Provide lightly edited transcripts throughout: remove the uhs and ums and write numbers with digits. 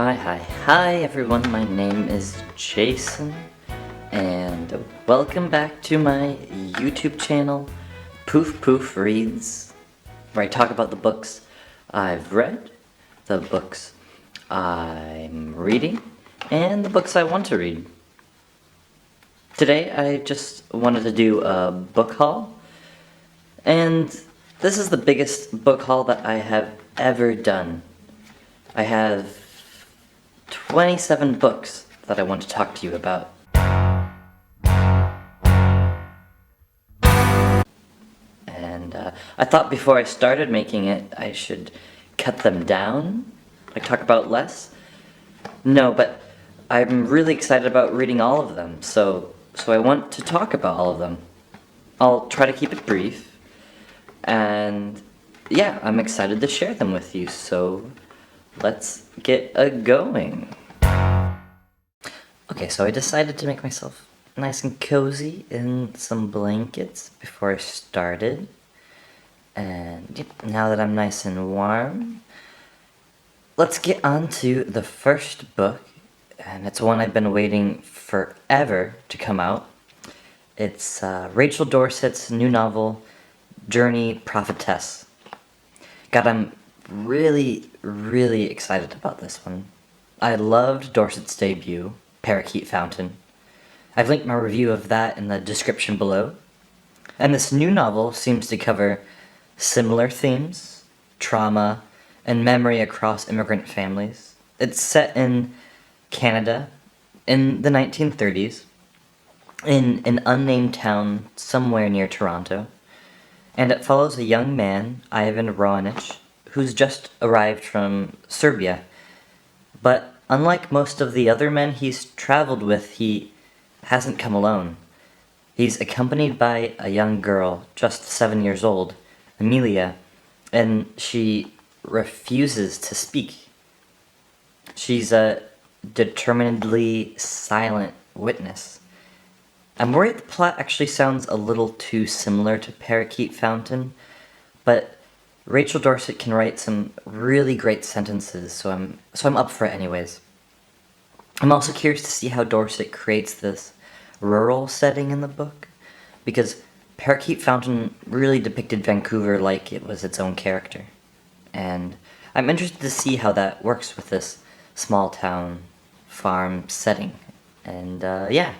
Hi everyone, my name is Jason, and welcome back to my YouTube channel, Poof Poof Reads, where I talk about the books I've read, the books I'm reading, and the books I want to read. Today I just wanted to do a book haul, and this is the biggest book haul that I have ever done. I have 27 books that I want to talk to you about. And I thought before I started making it, I should cut them down, like talk about less. No, but I'm really excited about reading all of them, so I want to talk about all of them. I'll try to keep it brief, and yeah, I'm excited to share them with you, so let's get going. Okay, so I decided to make myself nice and cozy in some blankets before I started. And yep, now that I'm nice and warm, let's get on to the first book. And it's one I've been waiting forever to come out. It's Rachel Dorset's new novel, Journey Prophetess. God, I'm really excited about this one. I loved Dorset's debut, Parakeet Fountain. I've linked my review of that in the description below. And this new novel seems to cover similar themes, trauma, and memory across immigrant families. It's set in Canada in the 1930s, in an unnamed town somewhere near Toronto. And it follows a young man, Ivan Ronich, who's just arrived from Serbia. But unlike most of the other men he's traveled with, he hasn't come alone. He's accompanied by a young girl, just 7 years old, Amelia, and she refuses to speak. She's a determinedly silent witness. I'm worried the plot actually sounds a little too similar to Parakeet Fountain, but Rachel Dorset can write some really great sentences, so I'm up for it anyways. I'm also curious to see how Dorset creates this rural setting in the book, because Parakeet Fountain really depicted Vancouver like it was its own character. And I'm interested to see how that works with this small town farm setting. And yeah,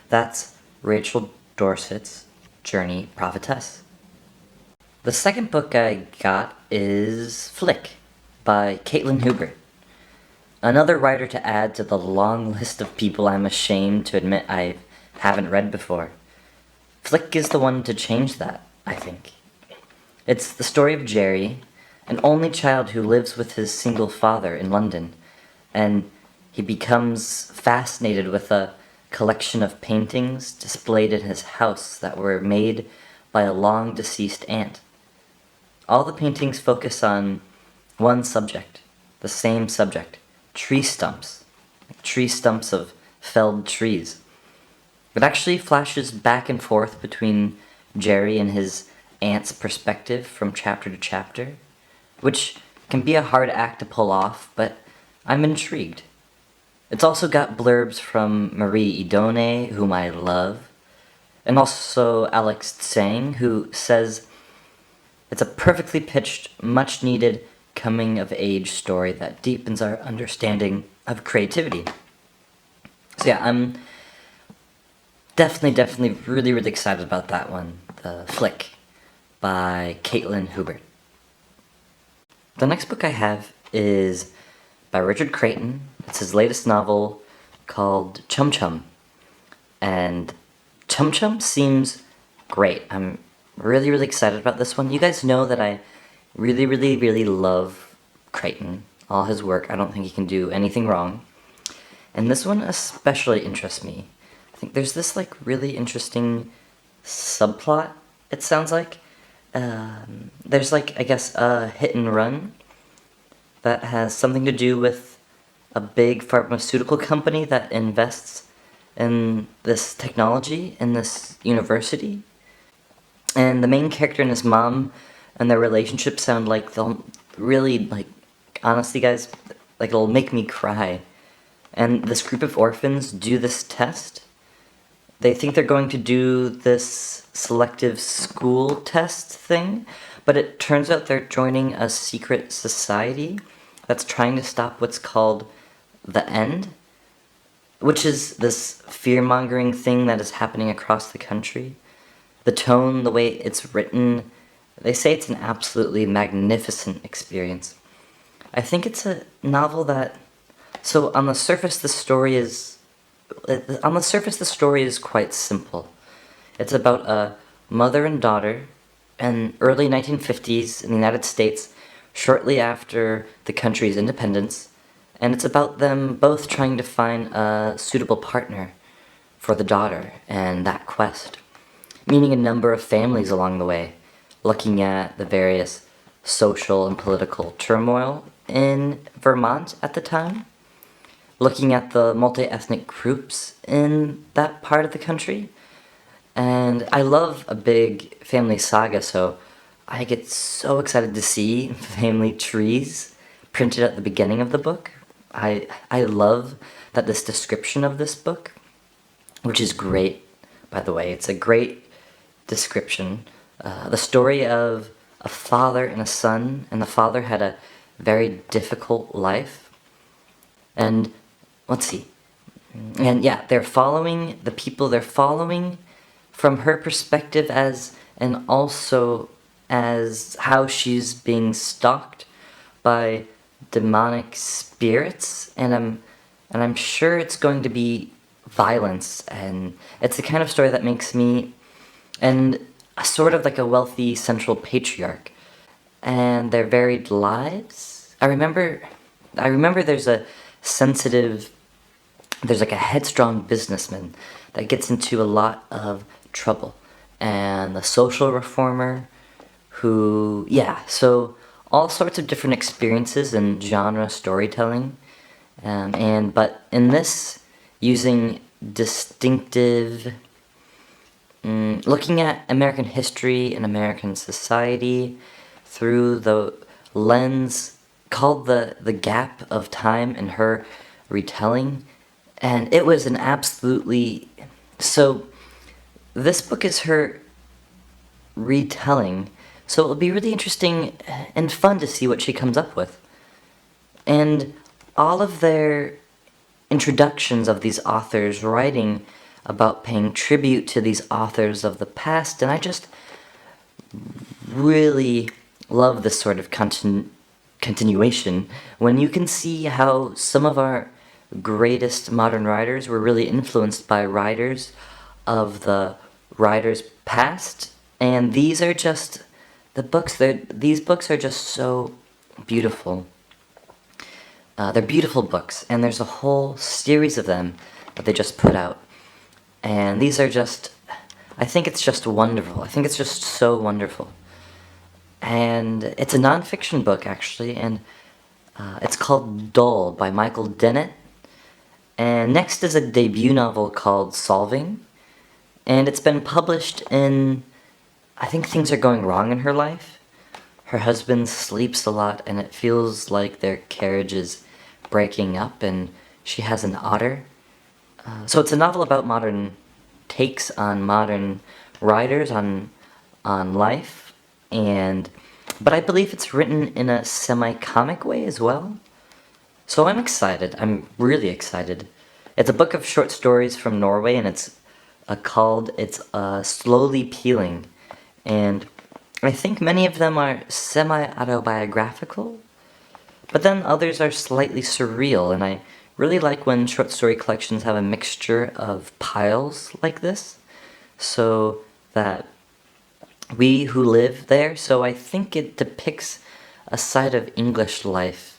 that's Rachel Dorset's Journey Prophetess. The second book I got is Flick by Caitlin Hubert. Another writer to add to the long list of people I'm ashamed to admit I haven't read before. Flick is the one to change that, I think. It's the story of Jerry, an only child who lives with his single father in London, and he becomes fascinated with a collection of paintings displayed in his house that were made by a long-deceased aunt. All the paintings focus on one subject, the same subject, tree stumps of felled trees. It actually flashes back and forth between Jerry and his aunt's perspective from chapter to chapter, which can be a hard act to pull off, but I'm intrigued. It's also got blurbs from Marie Idone, whom I love, and also Alex Tsang, who says it's a perfectly pitched, much-needed coming-of-age story that deepens our understanding of creativity. So yeah, I'm definitely really excited about that one, The Flick by Caitlin Hubert. The next book I have is by Richard Creighton. It's his latest novel called Chum Chum. And Chum Chum seems great. I'm really excited about this one. You guys know that I really love Creighton, all his work. I don't think he can do anything wrong. And this one especially interests me. I think there's this like really interesting subplot, it sounds like. There's like, I guess, a hit and run that has something to do with a big pharmaceutical company that invests in this technology in this university. And the main character and his mom and their relationship sound like they'll really, like, honestly guys, like it'll make me cry. And this group of orphans do this test. They think they're going to do this selective school test thing, but it turns out they're joining a secret society that's trying to stop what's called the end, which is this fear-mongering thing that is happening across the country. The tone, the way it's written, they say it's an absolutely magnificent experience. I think it's a novel that, so on the surface the story is quite simple. It's about a mother and daughter in early 1950s in the United States, shortly after the country's independence, and it's about them both trying to find a suitable partner for the daughter and that quest, meeting a number of families along the way, looking at the various social and political turmoil in Vermont at the time, looking at the multi-ethnic groups in that part of the country. And I love a big family saga, so I get so excited to see family trees printed at the beginning of the book. I love that this description of this book, which is great, by the way, it's a great description. The story of a father and a son, and the father had a very difficult life. And let's see. And yeah, they're following the people they're following from her perspective and also as how she's being stalked by demonic spirits, and I'm sure it's going to be violence, and it's the kind of story that makes me, and sort of like a wealthy central patriarch, and their varied lives. I remember there's like a headstrong businessman that gets into a lot of trouble, and the social reformer who, so all sorts of different experiences in genre storytelling, but in this, using distinctive, looking at American history and American society through the lens called the gap of time in her retelling, and it was an absolutely, so this book is her retelling, so it'll be really interesting and fun to see what she comes up with. And all of their introductions of these authors writing about paying tribute to these authors of the past, and I just really love this sort of continuation when you can see how some of our greatest modern writers were really influenced by writers of the writers past, and these are just the books. These books are just so beautiful. They're beautiful books, and there's a whole series of them that they just put out, and these are just, I think it's just wonderful. I think it's just so wonderful. And it's a nonfiction book, actually, and it's called Dull by Michael Dennett. And next is a debut novel called Solving, and it's been published in, I think things are going wrong in her life. Her husband sleeps a lot, and it feels like their carriage is breaking up, and she has an otter. So it's a novel about modern takes on modern writers, on life, but I believe it's written in a semi-comic way as well. So I'm excited. I'm really excited. It's a book of short stories from Norway, and it's Slowly Peeling. And I think many of them are semi-autobiographical, but then others are slightly surreal, and I really like when short story collections have a mixture of piles like this, so that we who live there, so I think it depicts a side of English life,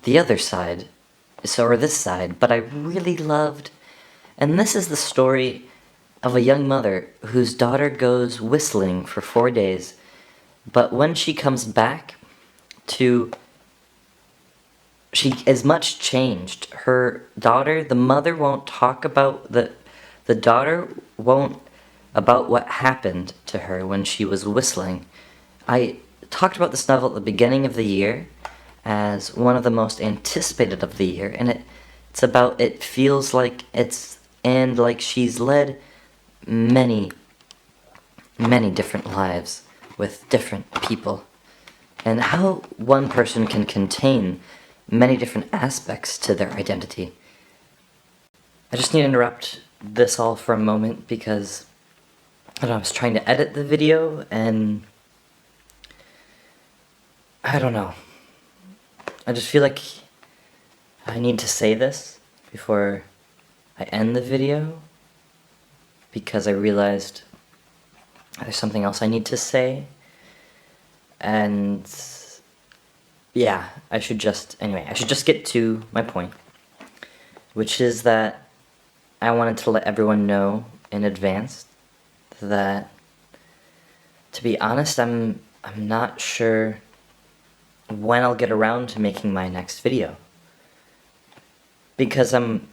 the other side, or this side, but I really loved, and this is the story of a young mother whose daughter goes whistling for 4 days, but when she comes back she is much changed. Her daughter, the mother won't talk about the daughter won't about what happened to her when she was whistling. I talked about this novel at the beginning of the year, as one of the most anticipated of the year, and it's about it feels like she's led many, many different lives with different people, and how one person can contain many different aspects to their identity. I just need to interrupt this all for a moment because I was trying to edit the video and I don't know. I just feel like I need to say this before I end the video because I realized there's something else I need to say, and yeah, I should just get to my point, which is that I wanted to let everyone know in advance that, to be honest, I'm not sure when I'll get around to making my next video, because I'm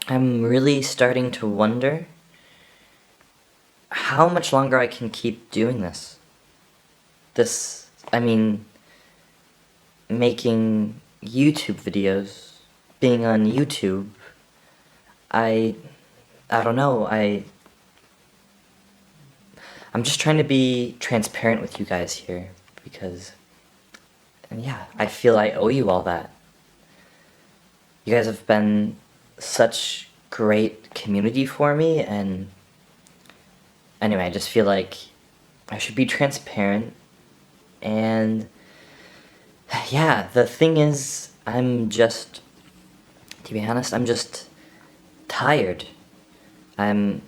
really starting to wonder how much longer I can keep doing this. Making YouTube videos, being on YouTube. I don't know, I'm just trying to be transparent with you guys here, because, yeah, I feel I owe you all that. You guys have been such great community for me, and anyway, I just feel like I should be transparent, and yeah, the thing is, to be honest, I'm just tired. I'm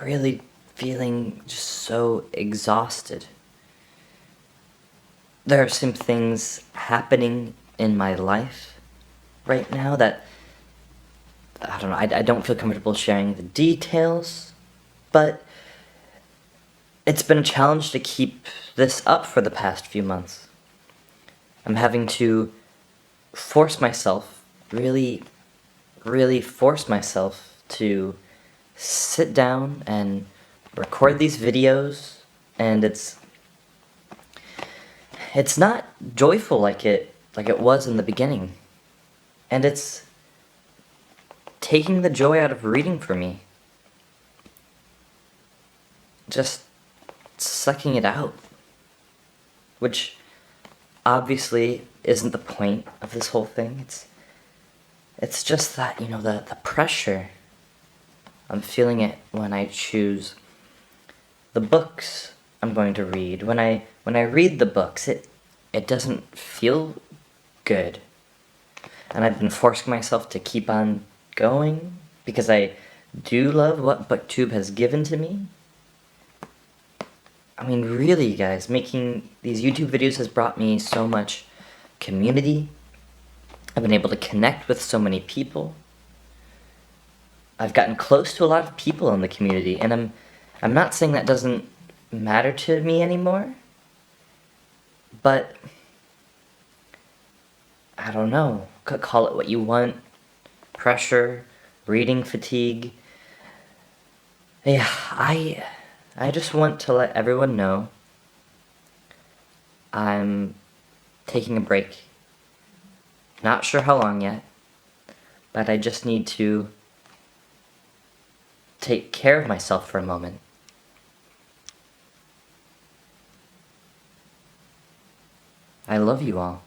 really feeling just so exhausted. There are some things happening in my life right now that, I don't know, I don't feel comfortable sharing the details, but it's been a challenge to keep this up for the past few months. I'm having to force myself, really, really force myself to sit down and record these videos, and it's not joyful like it was in the beginning, and it's taking the joy out of reading for me, just sucking it out, which obviously isn't the point of this whole thing. It's just that, the pressure. I'm feeling it when I choose the books I'm going to read. When I read the books, it doesn't feel good. And I've been forcing myself to keep on going because I do love what booktube has given to me. I mean, really, guys, making these YouTube videos has brought me so much community. I've been able to connect with so many people. I've gotten close to a lot of people in the community, and I'm not saying that doesn't matter to me anymore, but I don't know, call it what you want, pressure, reading fatigue. Yeah, I just want to let everyone know I'm taking a break. Not sure how long yet, but I just need to take care of myself for a moment. I love you all.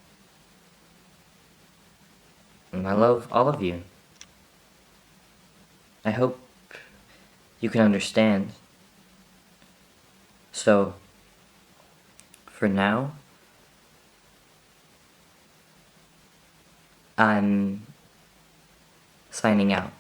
And I love all of you. I hope you can understand. So, for now, I'm signing out.